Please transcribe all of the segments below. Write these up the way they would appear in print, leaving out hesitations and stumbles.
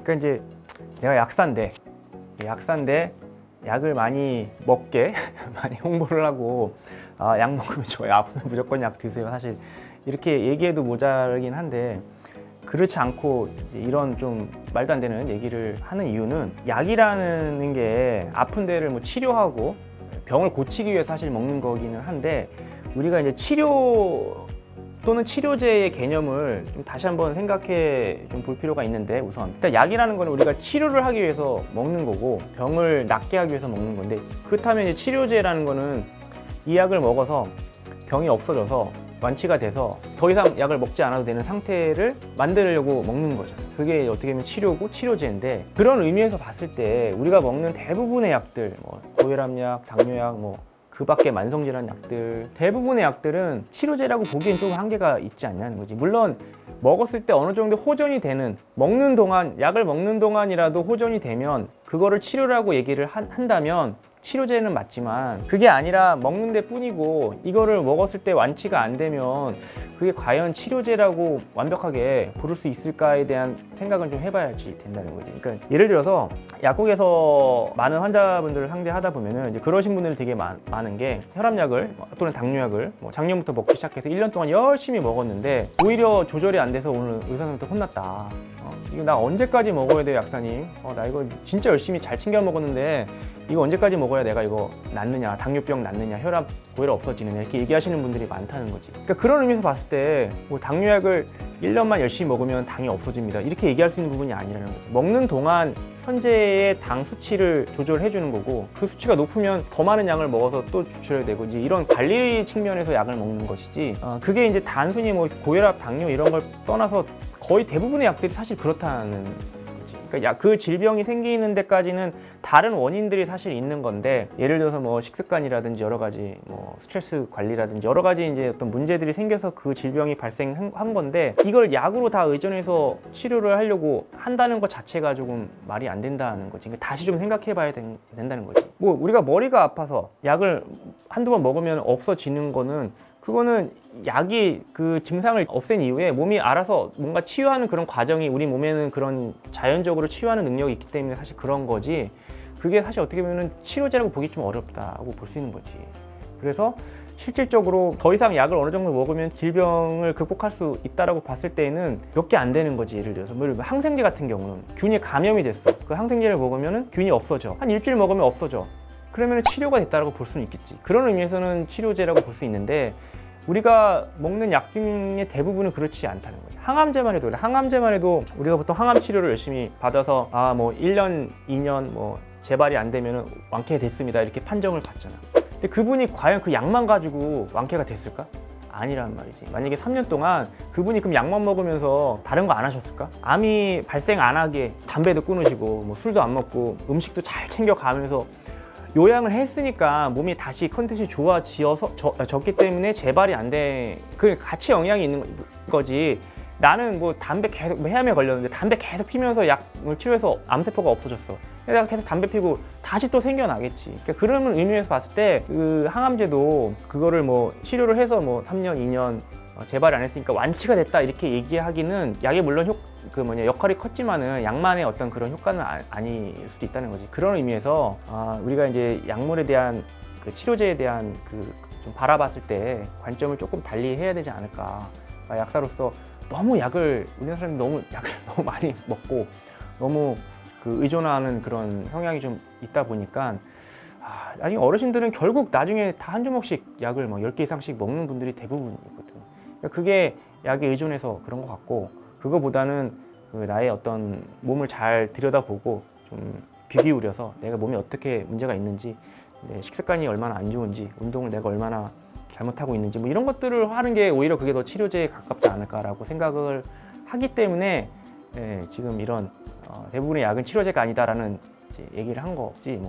그러니까 이제 내가 약사인데 약을 많이 먹게 많이 홍보를 하고 약 먹으면 좋아요. 아프면 무조건 약 드세요. 사실 이렇게 얘기해도 모자르긴 한데 그렇지 않고 이제 이런 좀 말도 안 되는 얘기를 하는 이유는 약이라는 게 아픈 데를 뭐 치료하고 병을 고치기 위해 사실 먹는 거기는 한데 우리가 이제 치료 또는 치료제의 개념을 좀 다시 한번 생각해 좀 볼 필요가 있는데 우선 일단 약이라는 거는 우리가 치료를 하기 위해서 먹는 거고 병을 낫게 하기 위해서 먹는 건데 그렇다면 이제 치료제라는 거는 이 약을 먹어서 병이 없어져서 완치가 돼서 더 이상 약을 먹지 않아도 되는 상태를 만들려고 먹는 거잖아요. 그게 어떻게 보면 치료고 치료제인데 그런 의미에서 봤을 때 우리가 먹는 대부분의 약들 뭐 고혈압약, 당뇨약 그 밖에 만성질환 약들 대부분의 약들은 치료제라고 보기엔 좀 한계가 있지 않냐는 거지. 물론 먹었을 때 어느 정도 호전이 되는 먹는 동안 약을 먹는 동안이라도 호전이 되면 그거를 치료라고 얘기를 한다면 치료제는 맞지만 그게 아니라 먹는 데 뿐이고 이거를 먹었을 때 완치가 안 되면 그게 과연 치료제라고 완벽하게 부를 수 있을까에 대한 생각은 좀 해봐야지 된다는 거지. 그러니까 예를 들어서 약국에서 많은 환자분들을 상대하다 보면은 이제 그러신 분들이 되게 많은 게 혈압약을 또는 당뇨약을 작년부터 먹기 시작해서 1년 동안 열심히 먹었는데 오히려 조절이 안 돼서 오늘 의사 선생님한테 혼났다. 이거 나 언제까지 먹어야 돼요, 약사님? 나 이거 진짜 열심히 잘 챙겨 먹었는데 이거 언제까지 먹어야 내가 이거 낫느냐, 당뇨병 낫느냐, 혈압, 고혈압 없어지느냐 이렇게 얘기하시는 분들이 많다는 거지. 그러니까 그런 의미에서 봤을 때 당뇨약을 1년만 열심히 먹으면 당이 없어집니다. 이렇게 얘기할 수 있는 부분이 아니라는 거지. 먹는 동안 현재의 당 수치를 조절해 주는 거고 그 수치가 높으면 더 많은 양을 먹어서 또 줄여야 되고 이제 이런 관리 측면에서 약을 먹는 것이지 그게 이제 단순히 고혈압, 당뇨 이런 걸 떠나서 거의 대부분의 약들이 사실 그렇다는 거지. 그러니까 그 질병이 생기는 데까지는 다른 원인들이 사실 있는 건데 예를 들어서 식습관이라든지 여러 가지 스트레스 관리라든지 여러 가지 이제 어떤 문제들이 생겨서 그 질병이 발생한 건데 이걸 약으로 다 의존해서 치료를 하려고 한다는 것 자체가 조금 말이 안 된다는 거지. 그러니까 다시 좀 생각해 봐야 된다는 거지. 우리가 머리가 아파서 약을 한두 번 먹으면 없어지는 거는 그거는 약이 그 증상을 없앤 이후에 몸이 알아서 뭔가 치유하는 그런 과정이 우리 몸에는 그런 자연적으로 치유하는 능력이 있기 때문에 사실 그런 거지 그게 사실 어떻게 보면 치료제라고 보기 좀 어렵다고 볼 수 있는 거지. 그래서 실질적으로 더 이상 약을 어느 정도 먹으면 질병을 극복할 수 있다라고 봤을 때에는 몇 개 안 되는 거지. 예를 들어서 항생제 같은 경우는 균에 감염이 됐어. 그 항생제를 먹으면 균이 없어져. 한 일주일 먹으면 없어져. 그러면 치료가 됐다라고 볼 수는 있겠지. 그런 의미에서는 치료제라고 볼 수 있는데 우리가 먹는 약 중에 대부분은 그렇지 않다는 거죠. 항암제만 해도 그래. 항암제만 해도 우리가 보통 항암 치료를 열심히 받아서 1년, 2년 재발이 안 되면 완쾌됐습니다 이렇게 판정을 받잖아. 근데 그분이 과연 그 약만 가지고 완쾌가 됐을까? 아니란 말이지. 만약에 3년 동안 그분이 그럼 약만 먹으면서 다른 거 안 하셨을까? 암이 발생 안 하게 담배도 끊으시고 술도 안 먹고 음식도 잘 챙겨가면서 요양을 했으니까 몸이 다시 컨디션이 좋아졌기 때문에 재발이 안 돼. 그 같이 영향이 있는 거지. 나는 담배 계속 폐암에 걸렸는데 담배 계속 피면서 약을 치료해서 암세포가 없어졌어. 내가 계속 담배 피고 다시 또 생겨나겠지. 그러니까 그런 의미에서 봤을 때 그 항암제도 그거를 치료를 해서 3년, 2년 재발이 안 했으니까 완치가 됐다 이렇게 얘기하기는 약이 물론 역할이 컸지만은 약만의 어떤 그런 효과는 아닐 수도 있다는 거지. 그런 의미에서 우리가 이제 약물에 대한 그 치료제에 대한 좀 바라봤을 때 관점을 조금 달리 해야 되지 않을까. 약사로서 너무 우리나라 사람들이 너무 약을 너무 많이 먹고 너무 의존하는 그런 성향이 좀 있다 보니까 나중에 어르신들은 결국 나중에 다 한 주먹씩 약을 10개 이상씩 먹는 분들이 대부분이거든. 그게 약에 의존해서 그런 것 같고 그거보다는 나의 어떤 몸을 잘 들여다보고 좀 귀 기울여서 내가 몸에 어떻게 문제가 있는지 내 식습관이 얼마나 안 좋은지 운동을 내가 얼마나 잘못하고 있는지 이런 것들을 하는 게 오히려 그게 더 치료제에 가깝지 않을까라고 생각을 하기 때문에 지금 이런 대부분의 약은 치료제가 아니다라는 얘기를 한 거지.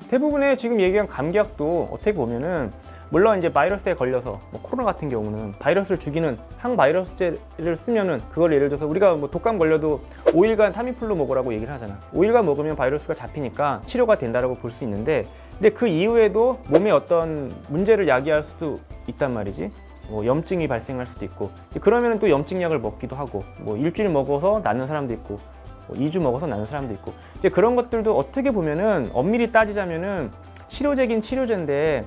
대부분의 지금 얘기한 감기약도 어떻게 보면은 물론 이제 바이러스에 걸려서 코로나 같은 경우는 바이러스를 죽이는 항바이러스제를 쓰면은 그걸 예를 들어서 우리가 독감 걸려도 5일간 타미플루 먹으라고 얘기를 하잖아. 5일간 먹으면 바이러스가 잡히니까 치료가 된다라고 볼 수 있는데 근데 그 이후에도 몸에 어떤 문제를 야기할 수도 있단 말이지. 뭐 염증이 발생할 수도 있고 그러면 또 염증약을 먹기도 하고 뭐 일주일 먹어서 낫는 사람도 있고 뭐 2주 먹어서 낫는 사람도 있고 이제 그런 것들도 어떻게 보면은 엄밀히 따지자면은 치료제긴 치료제인데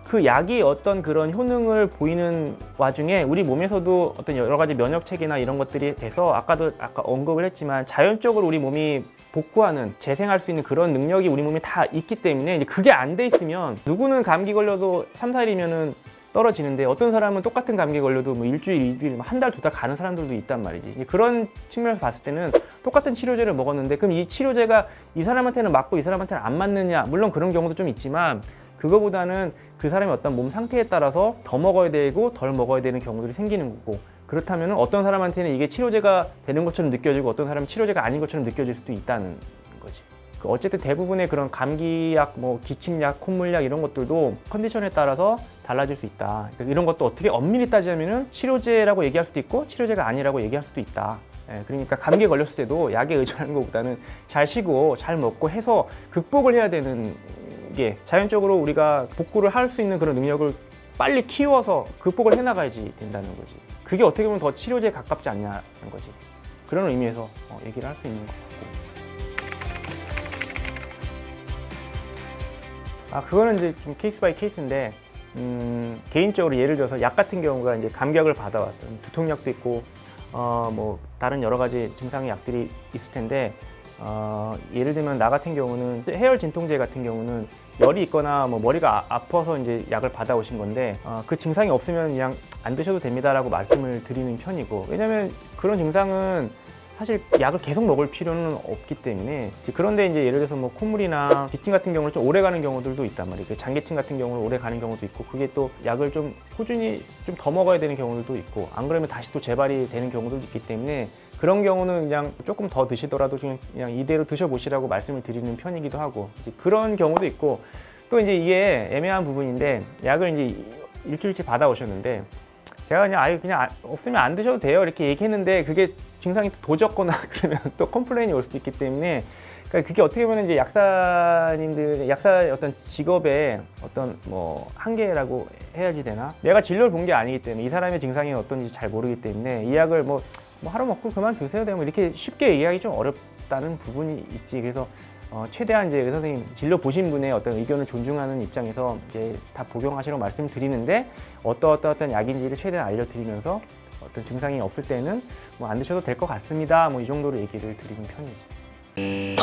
그 약이 어떤 그런 효능을 보이는 와중에 우리 몸에서도 어떤 여러 가지 면역 체계나 이런 것들이 돼서 아까 언급을 했지만 자연적으로 우리 몸이 복구하는 재생할 수 있는 그런 능력이 우리 몸에 다 있기 때문에 이제 그게 안 돼 있으면 누구는 감기 걸려도 3, 4일이면은 떨어지는데 어떤 사람은 똑같은 감기 걸려도 뭐 일주일, 2주일, 한 달, 2달 가는 사람들도 있단 말이지. 이제 그런 측면에서 봤을 때는 똑같은 치료제를 먹었는데 그럼 이 치료제가 이 사람한테는 맞고 이 사람한테는 안 맞느냐, 물론 그런 경우도 좀 있지만 그거보다는 그 사람의 어떤 몸 상태에 따라서 더 먹어야 되고 덜 먹어야 되는 경우들이 생기는 거고 그렇다면 어떤 사람한테는 이게 치료제가 되는 것처럼 느껴지고 어떤 사람은 치료제가 아닌 것처럼 느껴질 수도 있다는 거지. 어쨌든 대부분의 그런 감기약, 뭐 기침약, 콧물약 이런 것들도 컨디션에 따라서 달라질 수 있다. 이런 것도 어떻게 엄밀히 따지자면은 치료제라고 얘기할 수도 있고 치료제가 아니라고 얘기할 수도 있다. 그러니까 감기에 걸렸을 때도 약에 의존하는 것보다는 잘 쉬고 잘 먹고 해서 극복을 해야 되는 게 자연적으로 우리가 복구를 할 수 있는 그런 능력을 빨리 키워서 극복을 해나가야지 된다는 거지. 그게 어떻게 보면 더 치료제에 가깝지 않냐는 거지. 그런 의미에서 얘기를 할 수 있는 것 같고. 그거는 이제 좀 케이스 바이 케이스인데 개인적으로 예를 들어서 약 같은 경우가 이제 감기약을 받아왔어요. 두통약도 있고 뭐 다른 여러 가지 증상의 약들이 있을 텐데 예를 들면 나 같은 경우는 해열 진통제 같은 경우는 열이 있거나 뭐 머리가 아파서 이제 약을 받아오신 건데 그 증상이 없으면 그냥 안 드셔도 됩니다라고 말씀을 드리는 편이고 왜냐면 그런 증상은 사실 약을 계속 먹을 필요는 없기 때문에 그런데 이제 예를 들어서 뭐 콧물이나 기침 같은 경우는 좀 오래 가는 경우들도 있단 말이에요. 장기침 같은 경우는 오래 가는 경우도 있고 그게 또 약을 좀 꾸준히 좀 더 먹어야 되는 경우들도 있고 안 그러면 다시 또 재발이 되는 경우들도 있기 때문에 그런 경우는 그냥 조금 더 드시더라도 그냥 이대로 드셔보시라고 말씀을 드리는 편이기도 하고 이제 그런 경우도 있고 또 이제 이게 애매한 부분인데 약을 이제 일주일치 받아오셨는데 제가 그냥 없으면 안 드셔도 돼요 이렇게 얘기했는데 그게 증상이 또 도졌거나 그러면 또 컴플레인이 올 수도 있기 때문에 그러니까 그게 어떻게 보면 이제 약사님들 약사의 어떤 직업의 어떤 뭐 한계라고 해야지 되나? 내가 진료를 본 게 아니기 때문에 이 사람의 증상이 어떤지 잘 모르기 때문에 이 약을 뭐 하루 먹고 그만 두세요 되면 이렇게 쉽게 얘기하기 좀 어렵다는 부분이 있지. 그래서 최대한 이제 의사 선생님 진료 보신 분의 어떤 의견을 존중하는 입장에서 이제 다 복용하시라고 말씀을 드리는데 어떤 약인지를 최대한 알려드리면서 어떤 증상이 없을 때는 뭐 안 드셔도 될 것 같습니다. 뭐 이 정도로 얘기를 드리는 편이지.